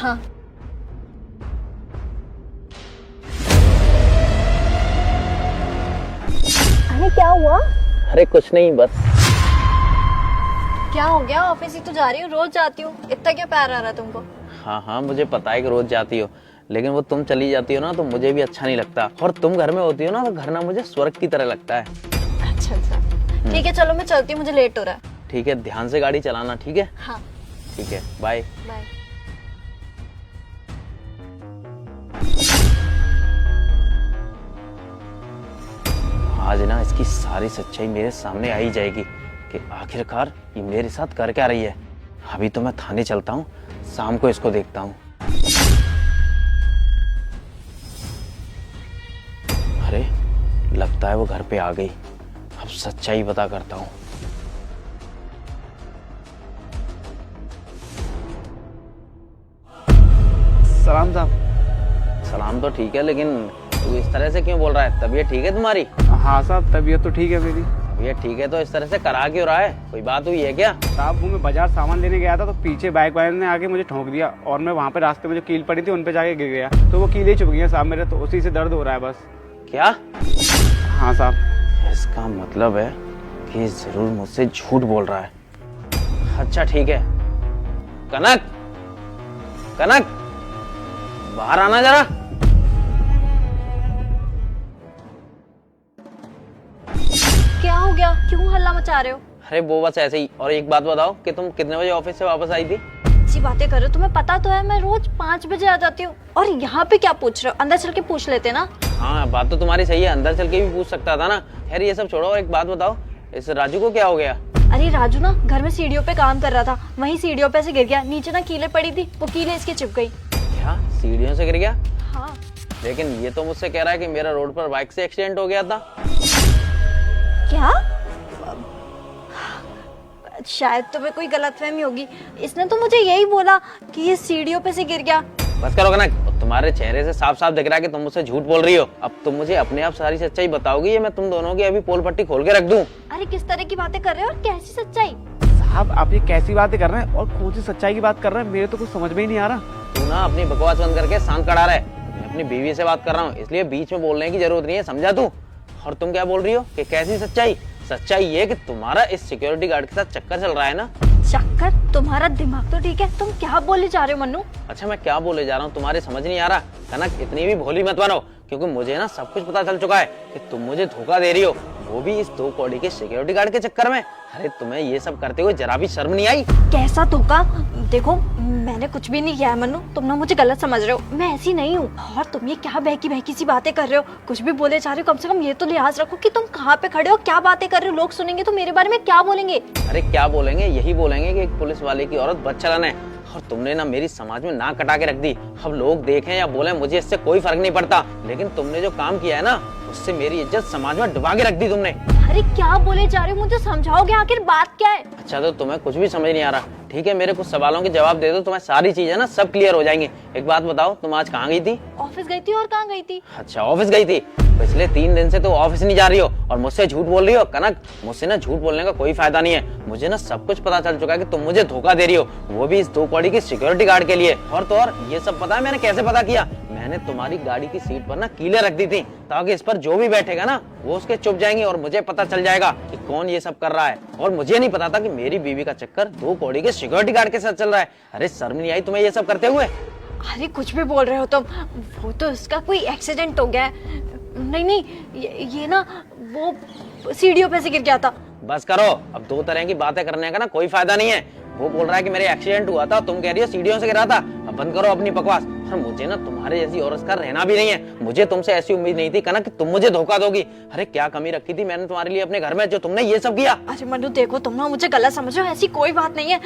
हाँ। अरे क्या हुआ? अरे कुछ नहीं, बस। क्या हो गया? ऑफिस ही तो जा रही हूँ, रोज जाती हूँ, इतना क्या प्यार आ रहा है तुमको? हाँ हाँ, मुझे पता है कि रोज जाती हो, लेकिन वो तुम चली जाती हो ना तो मुझे भी अच्छा नहीं लगता। और तुम घर में होती हो ना तो घर ना मुझे स्वर्ग की तरह लगता है। अच्छा अच्छा, ठीक है, चलो मैं चलती हूँ, मुझे लेट हो रहा है। ठीक है, ध्यान से गाड़ी चलाना, ठीक है? हाँ। ठीक है, बाय। बाय। आज ना इसकी सारी सच्चाई मेरे सामने आ ही जाएगी कि आखिरकार ये मेरे साथ कर क्या रही है। अभी तो मैं थाने चलता हूँ, शाम को इसको देखता हूँ। अरे लगता है वो घर पे आ गई। अब सच्चाई पता करता हूँ। सलाम साहब। सलाम तो ठीक है, लेकिन तू इस तरह से क्यों बोल रहा है? तबीयत ठीक है तुम्हारी? हाँ साहब, तबीयत तो ठीक है मेरी। तबीयत ठीक है तो इस तरह से करा क्यों रहा है? कोई बात हुई है क्या? साहब वो मैं बाजार सामान लेने गया था तो पीछे बाइक वाले ने आके मुझे ठोक दिया और मैं वहाँ पे रास्ते में जो कील पड़ी थी उन पे जाके गिर गया, तो वो कीलें चुभ गई हैं साहब मेरे, तो उसी से दर्द हो रहा है बस। क्या? हाँ साहब। इसका मतलब है कि जरूर मुझसे झूठ बोल रहा है। अच्छा ठीक है, कनक, कनक बाहर आना जरा। क्या हो गया? क्यों हल्ला मचा रहे हो? अरे वो बस ऐसे ही। और एक बात बताओ कि तुम कितने बजे ऑफिस से वापस आई थी? अच्छी बातें कर रहे हो, तुम्हें पता तो है मैं रोज 5 बजे आ जाती हूँ। और यहाँ पे क्या पूछ रहे हो? अंदर चल के पूछ लेते ना। हाँ बात तो तुम्हारी सही है, अंदर चल के भी पूछ सकता था ना। खैर ये सब छोड़ो और एक बात बताओ, इस राजू को क्या हो गया? अरे राजू ना घर में सीढ़ियों पे काम कर रहा था, वहीं सीढ़ियों पे से गिर गया, नीचे ना कीलें पड़ी थी, वो कीलें इसके चिप गई। क्या सीढ़ियों से गिर गया? हाँ। लेकिन ये तो मुझसे कह रहा है कि मेरा रोड पर बाइक से एक्सीडेंट हो गया था। क्या? शायद तुम्हें कोई गलतफहमी होगी, इसने तो मुझे यही बोला कि ये सीढ़ियों पे से गिर गया। बस करो कनक, तुम्हारे चेहरे से साफ साफ दिख रहा है कि तुम मुझसे झूठ बोल रही हो। अब तुम मुझे अपने आप सारी सच्चाई बताओगी या मैं तुम दोनों की अभी पोल पट्टी खोल के रख दूं? अरे किस तरह की बातें कर रहे हो और कैसी सच्चाई? साहब आप ये कैसी बातें कर रहे हैं और कौन सी सच्चाई की बात कर रहे हैं, मेरे तो कुछ समझ में ही नहीं आ रहा। तू ना अपनी बकवास बंद करके शांत खड़ा रहे। मैं अपनी बीवी से बात कर रहा हूँ, इसलिए बीच में बोलने की जरूरत नहीं है, समझा तू? और तुम क्या बोल रही हो कि कैसी सच्चाई? सच्चाई ये कि तुम्हारा इस सिक्योरिटी गार्ड के साथ चक्कर चल रहा है ना। चक्कर? तुम्हारा दिमाग तो ठीक है, तुम क्या बोले जा रहे हो मन्नू? अच्छा मैं क्या बोले जा रहा हूँ तुम्हारे समझ नहीं आ रहा? कनक इतनी भी भोली मत बनो, क्योंकि मुझे ना सब कुछ पता चल चुका है कि तुम मुझे धोखा दे रही हो, वो भी इस 2 कौड़ी के सिक्योरिटी गार्ड के चक्कर में। अरे तुम्हें ये सब करते हुए जरा भी शर्म नहीं आई? कैसा धोखा? देखो मैंने कुछ भी नहीं किया है मन्नू, तुम ना मुझे गलत समझ रहे हो, मैं ऐसी नहीं हूँ। और तुम ये क्या बहकी बहकी सी बातें कर रहे हो? कुछ भी बोले जा रहे हो, कम से कम ये तो लिहाज रखो कि तुम कहाँ पे खड़े हो, क्या बातें कर रहे हो। लोग सुनेंगे तो मेरे बारे में क्या बोलेंगे? अरे क्या बोलेंगे? यही बोलेंगे कि एक पुलिस वाले की औरत बदचलन है और तुमने ना मेरी समाज में नाक कटा के रख दी। अब लोग देखें या बोले मुझे इससे कोई फर्क नहीं पड़ता, लेकिन तुमने जो काम किया है ना उससे मेरी इज्जत समाज में डुबा के रख दी तुमने। अरे क्या बोले जा रहे हो, मुझे समझाओगे आखिर बात क्या है? अच्छा तो तुम्हें कुछ भी समझ नहीं आ रहा? ठीक है, मेरे कुछ सवालों के जवाब दे दो, तुम्हें सारी चीजें ना सब क्लियर हो जाएंगी। एक बात बताओ, तुम आज कहाँ गई थी? ऑफिस गई थी। और कहाँ गई थी? अच्छा ऑफिस गई थी। पिछले 3 दिन से तो ऑफिस नहीं जा रही हो और मुझसे झूठ बोल रही हो। कनक मुझसे ना झूठ बोलने का कोई फायदा नहीं है, मुझे ना सब कुछ पता चल चुका है कि तुम मुझे धोखा दे रही हो, वो भी इस 2 कौड़ी की सिक्योरिटी गार्ड के लिए। और तो और ये सब पता है मैंने कैसे पता किया? मैंने तुम्हारी गाड़ी की सीट पर ना कीलें रख दी थी ताकि इस पर जो भी बैठेगा ना वो उसके चुप जाएंगे और मुझे पता चल जाएगा कि कौन ये सब कर रहा है। और मुझे नहीं पता था कि मेरी बीवी का चक्कर 2 कौड़ी के सिक्योरिटी गार्ड के साथ चल रहा है। अरे शर्म नहीं आई तुम्हें ये सब करते हुए? अरे कुछ भी बोल रहे हो तुम, वो तो इसका कोई एक्सीडेंट हो गया है। नहीं नहीं, ये ना वो सीढ़ियों पे से गिर गया था। बस करो, अब 2 तरह की बातें करने का ना कोई फायदा नहीं है। वो बोल रहा है कि मेरे एक्सीडेंट हुआ था, तुम कह रही हो सीढ़ियों से गिरा था। अब बंद करो अपनी बकवास। और मुझे ना तुम्हारे जैसी औरत का रहना भी नहीं है। मुझे तुमसे ऐसी उम्मीद नहीं थी कनक कि तुम मुझे धोखा दोगी। अरे क्या कमी रखी थी मैंने तुम्हारे लिए अपने घर में जो तुमने ये सब किया? अरे मनु देखो, तुम ना मुझे गलत समझ रहे हो, ऐसी कोई बात नहीं है।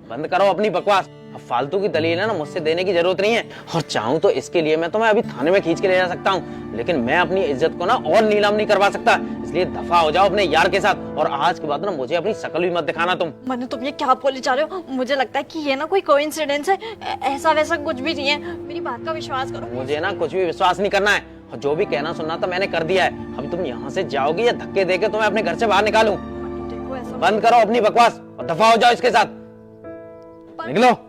बंद करो अपनी बकवास। अब फालतू की दलील है ना मुझसे देने की जरूरत नहीं है। और चाहूँ तो इसके लिए मैं तुम्हें अभी थाने में खींच के ले जा सकता हूँ, लेकिन मैं अपनी इज्जत को ना और नीलाम नहीं करवा सकता। इसलिए दफा हो जाओ अपने यार के साथ और आज के बाद ना मुझे अपनी शक्ल भी मत दिखाना तुम। मनु तुम ये क्या बोले जा रहे हो? मुझे लगता है कि ये ना कोई कोइंसिडेंस है, ऐसा वैसा कुछ भी नहीं है। मेरी बात का विश्वास करो। मुझे ना कुछ भी विश्वास नहीं करना है और जो भी कहना सुनना था मैंने कर दिया है। अब तुम यहाँ से जाओगी या धक्के देके तुम्हें अपने घर से बाहर निकालूं? देखो ऐसा बंद करो अपनी बकवास और दफा हो जाओ इसके साथ। निकलो।